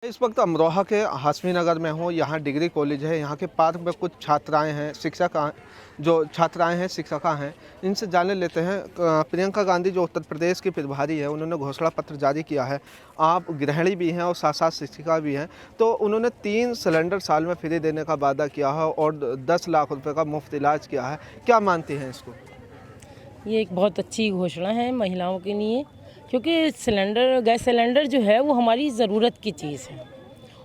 इस वक्त अमरोहा के हाशमी नगर में हूँ। यहाँ डिग्री कॉलेज है। यहाँ के पार्क में कुछ छात्राएं हैं, छात्राएं हैं, शिक्षिका हैं। इनसे जाने लेते हैं। प्रियंका गांधी जो उत्तर प्रदेश की प्रभारी है, उन्होंने घोषणा पत्र जारी किया है। आप गृहिणी भी हैं और साथ साथ शिक्षिका भी हैं। तो उन्होंने 3 सिलेंडर साल में फ्री देने का वादा किया है और 10 लाख रुपए का मुफ्त इलाज किया है। क्या मानती हैं इसको? ये एक बहुत अच्छी घोषणा है महिलाओं के लिए, क्योंकि गैस सिलेंडर जो है वो हमारी ज़रूरत की चीज़ है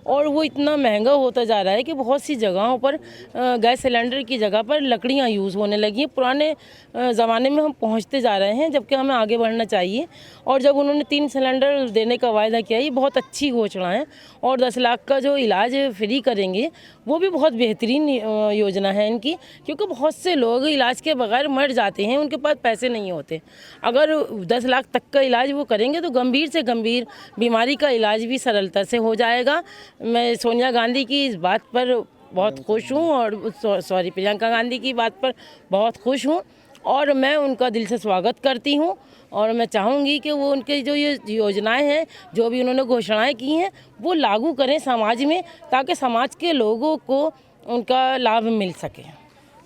और वो इतना महंगा होता जा रहा है कि बहुत सी जगहों पर गैस सिलेंडर की जगह पर लकड़ियां यूज़ होने लगी हैं। पुराने ज़माने में हम पहुंचते जा रहे हैं, जबकि हमें आगे बढ़ना चाहिए। और जब उन्होंने 3 सिलेंडर देने का वायदा किया, ये बहुत अच्छी घोषणा है। और 10 लाख का जो इलाज फ्री करेंगे वो भी बहुत बेहतरीन योजना है इनकी, क्योंकि बहुत से लोग इलाज के बगैर मर जाते हैं, उनके पास पैसे नहीं होते। अगर 10 लाख तक का इलाज वो करेंगे तो गंभीर से गंभीर बीमारी का इलाज भी सरलता से हो जाएगा। मैं सोनिया गांधी की इस बात पर बहुत खुश हूँ और प्रियंका गांधी की बात पर बहुत खुश हूँ और मैं उनका दिल से स्वागत करती हूँ। और मैं चाहूँगी कि वो उनके जो ये योजनाएं हैं, जो भी उन्होंने घोषणाएं की हैं, वो लागू करें समाज में, ताकि समाज के लोगों को उनका लाभ मिल सके।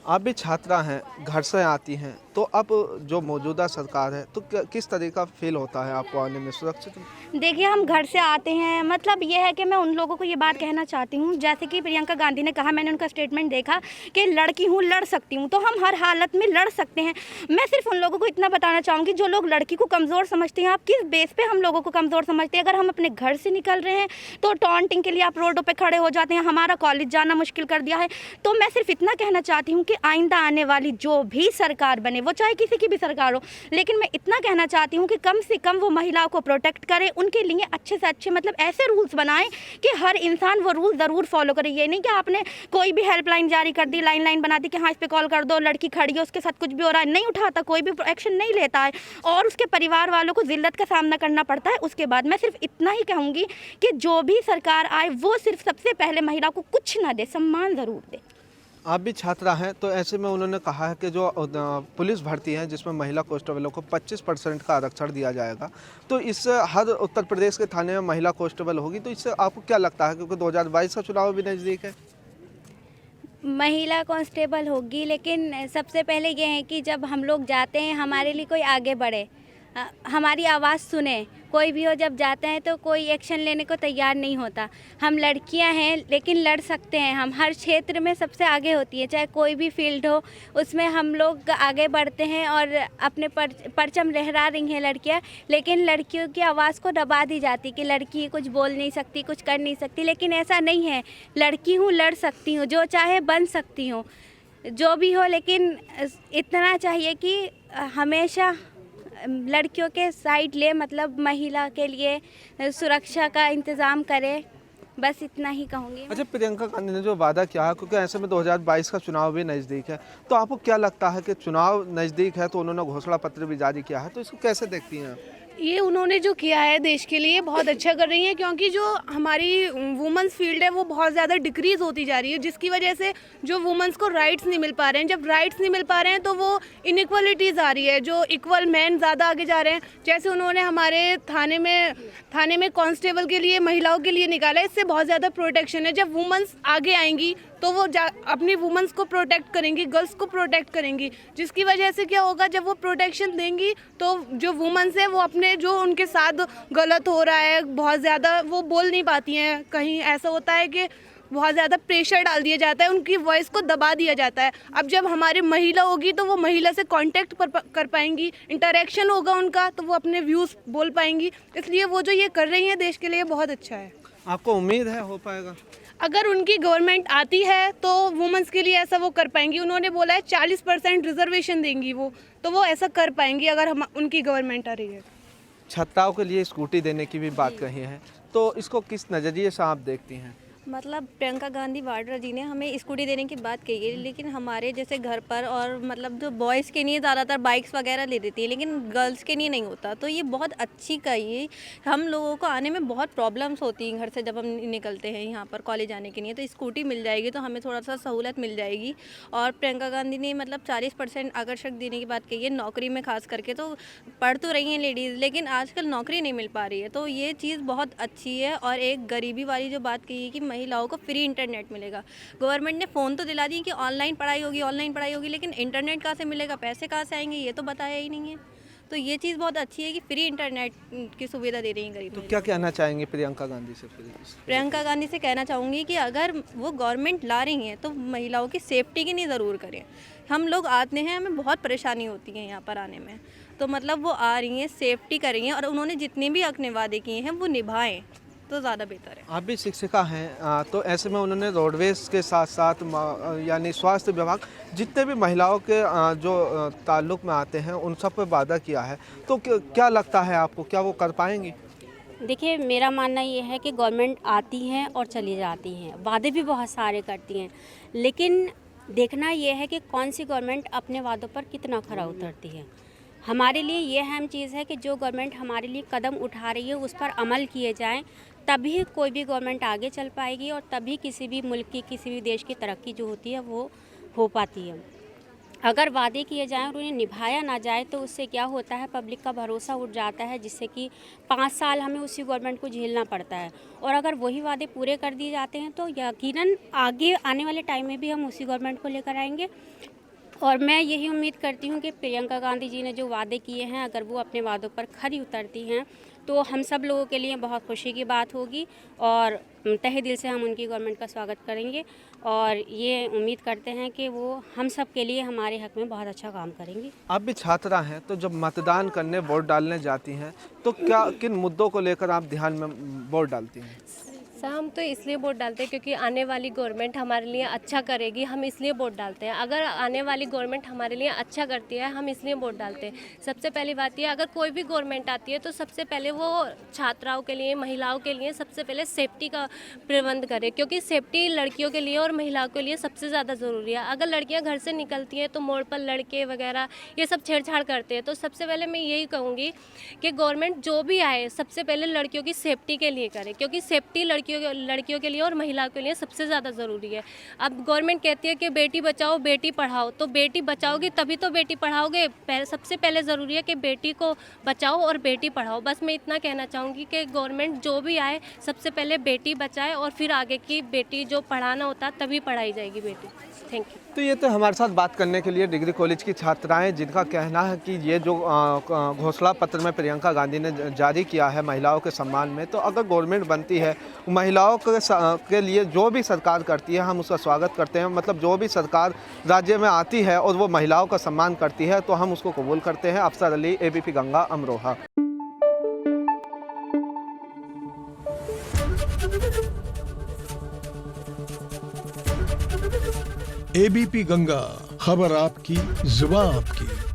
आप भी छात्रा हैं, घर से आती हैं, तो अब जो मौजूदा सरकार है तो किस तरह का फील होता है आपको आने में? सुरक्षित? देखिए, हम घर से आते हैं, मतलब ये है कि मैं उन लोगों को ये बात कहना चाहती हूँ, जैसे कि प्रियंका गांधी ने कहा, मैंने उनका स्टेटमेंट देखा कि लड़की हूँ, लड़ सकती हूँ, तो हम हर हालत में लड़ सकते हैं। मैं सिर्फ उन लोगों को इतना बताना चाहूँगी, जो लोग लड़की को कमज़ोर समझते हैं, आप किस बेस पे हम लोगों को कमज़ोर समझते हैं? अगर हम अपने घर से निकल रहे हैं तो टॉन्टिंग के लिए आप रोडों पर खड़े हो जाते हैं, हमारा कॉलेज जाना मुश्किल कर दिया है। तो मैं सिर्फ इतना कहना चाहती हूँ कि आइंदा आने वाली जो भी सरकार बने, वो चाहे किसी की भी सरकार हो, लेकिन मैं इतना कहना चाहती हूँ कि कम से कम वो महिलाओं को प्रोटेक्ट करे, उनके लिए अच्छे से अच्छे मतलब ऐसे रूल्स बनाएं कि हर इंसान वो रूल ज़रूर फॉलो करे। ये नहीं कि आपने कोई भी हेल्पलाइन जारी कर दी, लाइन बना दी कि हाँ इस पे कॉल कर दो, लड़की खड़ी है, उसके साथ कुछ भी हो रहा है, नहीं उठाता, कोई भी एक्शन नहीं लेता है और उसके परिवार वालों को जिल्लत का सामना करना पड़ता है। उसके बाद मैं सिर्फ इतना ही कहूँगी कि जो भी सरकार आए वो सिर्फ सबसे पहले महिला को कुछ ना दे, सम्मान ज़रूर दे। आप भी छात्रा हैं, तो ऐसे में उन्होंने कहा है कि जो पुलिस भर्ती है जिसमें महिला कांस्टेबलों को 25% का आरक्षण दिया जाएगा, तो इससे हर उत्तर प्रदेश के थाने में महिला कांस्टेबल होगी। तो इससे आपको क्या लगता है, क्योंकि 2022 का चुनाव भी नज़दीक है? महिला कांस्टेबल होगी, लेकिन सबसे पहले ये है कि जब हम लोग जाते हैं हमारे लिए कोई आगे बढ़े, हमारी आवाज़ सुने। कोई भी हो, जब जाते हैं तो कोई एक्शन लेने को तैयार नहीं होता। हम लड़कियां हैं लेकिन लड़ सकते हैं, हम हर क्षेत्र में सबसे आगे होती है, चाहे कोई भी फील्ड हो उसमें हम लोग आगे बढ़ते हैं और अपने परचम लहरा रही हैं लड़कियां। लेकिन लड़कियों की आवाज़ को दबा दी जाती कि लड़की कुछ बोल नहीं सकती, कुछ कर नहीं सकती, लेकिन ऐसा नहीं है। लड़की हूँ, लड़ सकती हूँ, जो चाहे बन सकती हूँ, जो भी हो। लेकिन इतना चाहिए कि हमेशा लड़कियों के साइड ले, मतलब महिला के लिए सुरक्षा का इंतज़ाम करे, बस इतना ही कहूँगी। अच्छा, प्रियंका गांधी ने जो वादा किया है, क्योंकि ऐसे में 2022 का चुनाव भी नज़दीक है, तो आपको क्या लगता है कि चुनाव नज़दीक है तो उन्होंने घोषणा पत्र भी जारी किया है, तो इसको कैसे देखती हैं? ये उन्होंने जो किया है देश के लिए बहुत अच्छा कर रही हैं, क्योंकि जो हमारी वुमेंस फील्ड है वो बहुत ज़्यादा डिक्रीज़ होती जा रही है, जिसकी वजह से जो वुमेंस को राइट्स नहीं मिल पा रहे हैं। जब राइट्स नहीं मिल पा रहे हैं तो वो इनइक्वालिटीज़ आ रही है, जो इक्वल मैन ज़्यादा आगे जा रहे हैं। जैसे उन्होंने हमारे थाने में कांस्टेबल के लिए महिलाओं के लिए निकाला है, इससे बहुत ज़्यादा प्रोटेक्शन है। जब वुमेंस आगे आएंगी तो वो अपनी वुमेंस को प्रोटेक्ट करेंगी, गर्ल्स को प्रोटेक्ट करेंगी, जिसकी वजह से क्या होगा, जब वो प्रोटेक्शन देंगी तो जो वुमेंस है वो अपने जो उनके साथ गलत हो रहा है बहुत ज़्यादा वो बोल नहीं पाती हैं। कहीं ऐसा होता है कि बहुत ज़्यादा प्रेशर डाल दिया जाता है, उनकी वॉइस को दबा दिया जाता है। अब जब हमारी महिला होगी तो वो महिला से कांटेक्ट कर पाएंगी, इंटरेक्शन होगा उनका, तो वो अपने व्यूज़ बोल पाएंगी। इसलिए वो जो ये कर रही हैं देश के लिए बहुत अच्छा है। आपको उम्मीद है हो पाएगा? अगर उनकी गवर्नमेंट आती है तो वुमेंस के लिए ऐसा वो कर पाएंगी। उन्होंने बोला है 40% रिजर्वेशन देंगी वो, तो वो ऐसा कर पाएंगी अगर हम उनकी गवर्नमेंट आ रही है। छात्राओं के लिए स्कूटी देने की भी बात कही है, तो इसको किस नज़रिए से आप देखती हैं? मतलब प्रियंका गांधी वाड्रा जी ने हमें स्कूटी देने की बात कही है, लेकिन हमारे जैसे घर पर और मतलब जो बॉयज़ के लिए ज़्यादातर बाइक्स वगैरह ले देती है, लेकिन गर्ल्स के लिए नहीं होता। तो ये बहुत अच्छी कही है। हम लोगों को आने में बहुत प्रॉब्लम्स होती हैं घर से, जब हम निकलते हैं यहाँ पर कॉलेज आने के लिए, तो स्कूटी मिल जाएगी तो हमें थोड़ा सा सहूलत मिल जाएगी। और प्रियंका गांधी ने मतलब 40% आकर्षक देने की बात कही है नौकरी में, खास करके। तो पढ़ तो रही हैं लेडीज़, लेकिन आजकल नौकरी नहीं मिल पा रही है, तो ये चीज़ बहुत अच्छी है। और एक गरीबी वाली जो बात कही है कि महिलाओं को फ्री इंटरनेट मिलेगा। गवर्नमेंट ने फ़ोन तो दिला दी कि ऑनलाइन पढ़ाई होगी, लेकिन इंटरनेट कहाँ से मिलेगा, पैसे कहाँ से आएंगे, ये तो बताया ही नहीं है। तो ये चीज़ बहुत अच्छी है कि फ्री इंटरनेट की सुविधा दे रही है गरीब। तो क्या कहना चाहेंगे प्रियंका गांधी से फिर? प्रियंका गांधी से कहना चाहूँगी कि अगर वो गवर्नमेंट ला रही हैं तो महिलाओं की सेफ्टी की नहीं ज़रूर करें। हम लोग आते हैं, हमें बहुत परेशानी होती है यहाँ पर आने में, तो मतलब वो आ रही हैं, सेफ्टी कर रही हैं, और उन्होंने जितने भी अपने वादे किए हैं वो निभाएं तो ज़्यादा बेहतर है। आप भी शिक्षिका हैं, तो ऐसे में उन्होंने रोडवेज के साथ साथ यानी स्वास्थ्य विभाग जितने भी महिलाओं के जो ताल्लुक में आते हैं उन सब पर वादा किया है। तो क्या लगता है आपको, क्या वो कर पाएंगी? देखिए, मेरा मानना ये है कि गवर्नमेंट आती हैं और चली जाती हैं, वादे भी बहुत सारे करती हैं, लेकिन देखना ये है कि कौन सी गवर्नमेंट अपने वादों पर कितना खरा उतरती है। हमारे लिए ये अहम चीज़ है कि जो गवर्नमेंट हमारे लिए कदम उठा रही है उस पर अमल किए जाएं, तभी कोई भी गवर्नमेंट आगे चल पाएगी और तभी किसी भी मुल्क की, किसी भी देश की तरक्की जो होती है वो हो पाती है। अगर वादे किए जाएं और उन्हें निभाया ना जाए तो उससे क्या होता है, पब्लिक का भरोसा उठ जाता है, जिससे कि 5 साल हमें उसी गवर्नमेंट को झेलना पड़ता है। और अगर वही वादे पूरे कर दिए जाते हैं तो यकीनन आगे आने वाले टाइम में भी हम उसी गवर्नमेंट को लेकर आएंगे। और मैं यही उम्मीद करती हूँ कि प्रियंका गांधी जी ने जो वादे किए हैं, अगर वो अपने वादों पर खरी उतरती हैं तो हम सब लोगों के लिए बहुत खुशी की बात होगी और तहे दिल से हम उनकी गवर्नमेंट का स्वागत करेंगे और ये उम्मीद करते हैं कि वो हम सब के लिए, हमारे हक में बहुत अच्छा काम करेंगी। आप भी छात्रा हैं, तो जब मतदान करने, वोट डालने जाती हैं, तो क्या किन मुद्दों को लेकर आप ध्यान में वोट डालती हैं? सर, हम तो इसलिए वोट डालते हैं क्योंकि आने वाली गवर्नमेंट हमारे लिए अच्छा करेगी, हम इसलिए वोट डालते हैं। अगर आने वाली गवर्नमेंट हमारे लिए अच्छा करती है, हम इसलिए वोट डालते हैं। सबसे पहली बात यह, अगर कोई भी गवर्नमेंट आती है तो सबसे पहले वो छात्राओं के लिए, महिलाओं के लिए सबसे पहले सेफ्टी का प्रबंध करे, क्योंकि सेफ्टी लड़कियों के लिए और महिलाओं के लिए सबसे ज़्यादा ज़रूरी है। अगर लड़कियाँ घर से निकलती हैं तो मोड़ पर लड़के वगैरह ये सब छेड़छाड़ करते हैं। तो सबसे पहले मैं यही कहूँगी कि गवर्नमेंट जो भी आए सबसे पहले लड़कियों की सेफ्टी के लिए करे, क्योंकि सेफ्टी लड़कियों के लिए और महिलाओं के लिए सबसे ज़्यादा ज़रूरी है। अब गवर्नमेंट कहती है कि बेटी बचाओ बेटी पढ़ाओ, तो बेटी बचाओगी तभी तो बेटी पढ़ाओगे। सबसे पहले ज़रूरी है कि बेटी को बचाओ और बेटी पढ़ाओ। बस मैं इतना कहना चाहूँगी कि गवर्नमेंट जो भी आए सबसे पहले बेटी बचाए और फिर आगे की बेटी जो पढ़ाना होता तभी पढ़ाई जाएगी बेटी। Thank you. तो ये तो हमारे साथ बात करने के लिए डिग्री कॉलेज की छात्राएं, जिनका कहना है कि ये जो घोषणा पत्र में प्रियंका गांधी ने जारी किया है महिलाओं के सम्मान में, तो अगर गवर्नमेंट बनती है, महिलाओं के लिए जो भी सरकार करती है हम उसका स्वागत करते हैं। मतलब जो भी सरकार राज्य में आती है और वो महिलाओं का सम्मान करती है तो हम उसको कबूल करते हैं। अफसर अली, ABP गंगा, अमरोहा। ABP गंगा, खबर आपकी, जुबान आपकी।